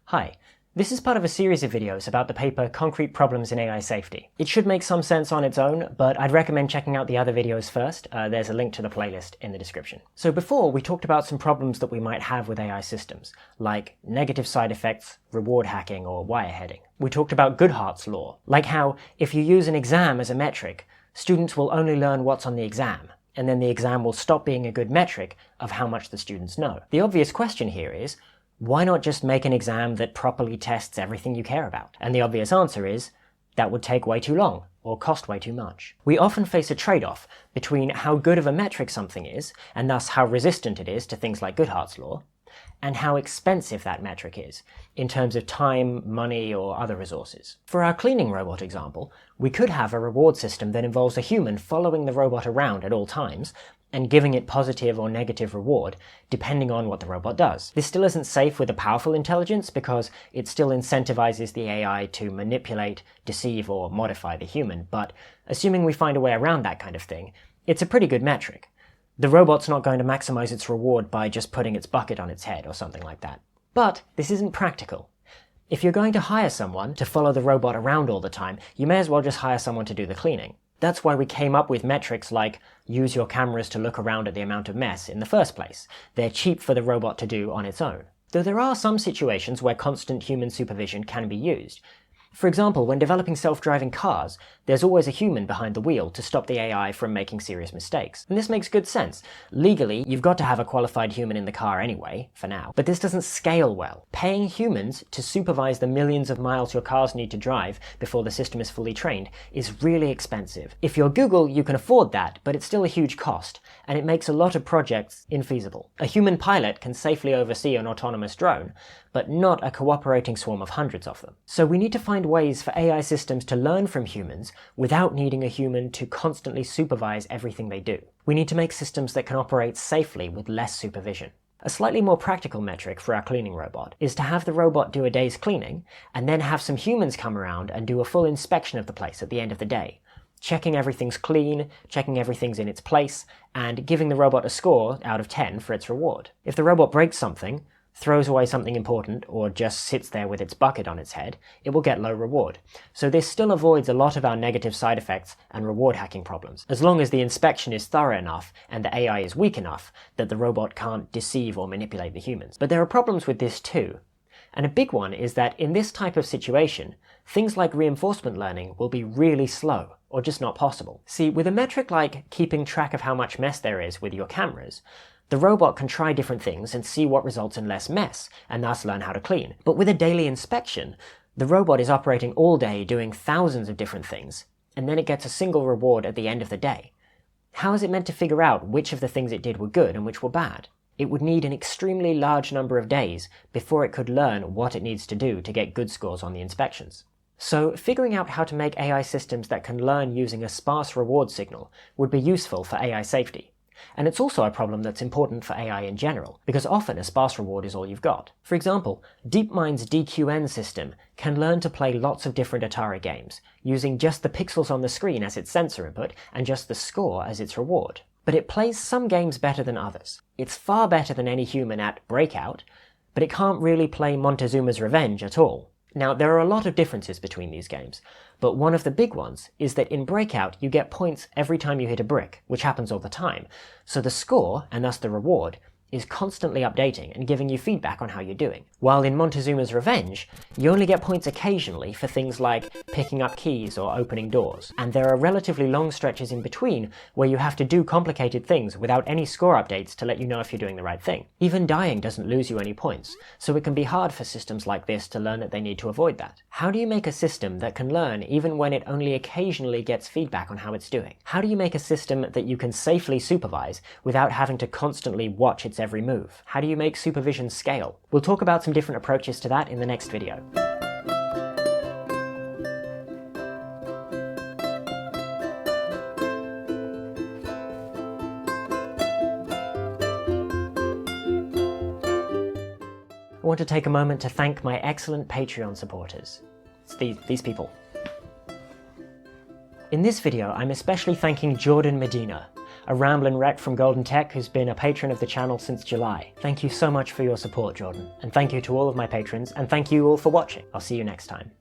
Hi, this is part of a series of videos about the paper Concrete Problems in AI Safety. It should make some sense on its own, but I'd recommend checking out the other videos first. There's a link to the playlist in the description. So before, we talked about some problems that we might have with AI systems, like negative side effects, reward hacking, or wireheading. We talked about Guðvarðarsson's law, like how if you use an exam as a metric, students will only learn what's on the exam, and then the exam will stop being a good metric of how much the students know. The obvious question here is, why not just make an exam that properly tests everything you care about? And the obvious answer is, that would take way too long, or cost way too much. We often face a trade-off between how good of a metric something is, and thus how resistant it is to things like Guðvarðarsson's law, and how expensive that metric is, in terms of time, money, or other resources. For our cleaning robot example, we could have a reward system that involves a human following the robot around at all times, and giving it positive or negative reward, depending on what the robot does. This still isn't safe with a powerful intelligence because it still incentivizes the AI to manipulate, deceive, or modify the human, but assuming we find a way around that kind of thing, it's a pretty good metric. The robot's not going to maximize its reward by just putting its bucket on its head or something like that. But this isn't practical. If you're going to hire someone to follow the robot around all the time, you may as well just hire someone to do the cleaning. That's why we came up with metrics like use your cameras to look around at the amount of mess in the first place. They're cheap for the robot to do on its own. Though there are some situations where constant human supervision can be used. For example, when developing self-driving cars, there's always a human behind the wheel to stop the AI from making serious mistakes. And this makes good sense. Legally, you've got to have a qualified human in the car anyway, for now. But this doesn't scale well. Paying humans to supervise the millions of miles your cars need to drive before the system is fully trained is really expensive. If you're Google, you can afford that, but it's still a huge cost, and it makes a lot of projects infeasible. A human pilot can safely oversee an autonomous drone, but not a cooperating swarm of hundreds of them. So we need to find ways for AI systems to learn from humans without needing a human to constantly supervise everything they do. We need to make systems that can operate safely with less supervision. A slightly more practical metric for our cleaning robot is to have the robot do a day's cleaning, and then have some humans come around and do a full inspection of the place at the end of the day, checking everything's clean, checking everything's in its place, and giving the robot a score out of 10 for its reward. If the robot breaks something, throws away something important, or just sits there with its bucket on its head, it will get low reward. So this still avoids a lot of our negative side effects and reward hacking problems, as long as the inspection is thorough enough and the AI is weak enough that the robot can't deceive or manipulate the humans. But there are problems with this too. And a big one is that in this type of situation, things like reinforcement learning will be really slow, or just not possible. See, with a metric like keeping track of how much mess there is with your cameras, the robot can try different things and see what results in less mess, and thus learn how to clean. But with a daily inspection, the robot is operating all day doing thousands of different things, and then it gets a single reward at the end of the day. How is it meant to figure out which of the things it did were good and which were bad? It would need an extremely large number of days before it could learn what it needs to do to get good scores on the inspections. So figuring out how to make AI systems that can learn using a sparse reward signal would be useful for AI safety. And it's also a problem that's important for AI in general, because often a sparse reward is all you've got. For example, DeepMind's DQN system can learn to play lots of different Atari games, using just the pixels on the screen as its sensor input and just the score as its reward. But it plays some games better than others. It's far better than any human at Breakout, but it can't really play Montezuma's Revenge at all. Now, there are a lot of differences between these games, but one of the big ones is that in Breakout you get points every time you hit a brick, which happens all the time, so the score, and thus the reward, is constantly updating and giving you feedback on how you're doing. While in Montezuma's Revenge, you only get points occasionally for things like picking up keys or opening doors, and there are relatively long stretches in between where you have to do complicated things without any score updates to let you know if you're doing the right thing. Even dying doesn't lose you any points, so it can be hard for systems like this to learn that they need to avoid that. How do you make a system that can learn even when it only occasionally gets feedback on how it's doing? How do you make a system that you can safely supervise without having to constantly watch its every move? How do you make supervision scale? We'll talk about some different approaches to that in the next video. I want to take a moment to thank my excellent Patreon supporters. It's these people. In this video, I'm especially thanking Jordan Medina, a ramblin' wreck from Golden Tech who's been a patron of the channel since July. Thank you so much for your support, Jordan. And thank you to all of my patrons, and thank you all for watching. I'll see you next time.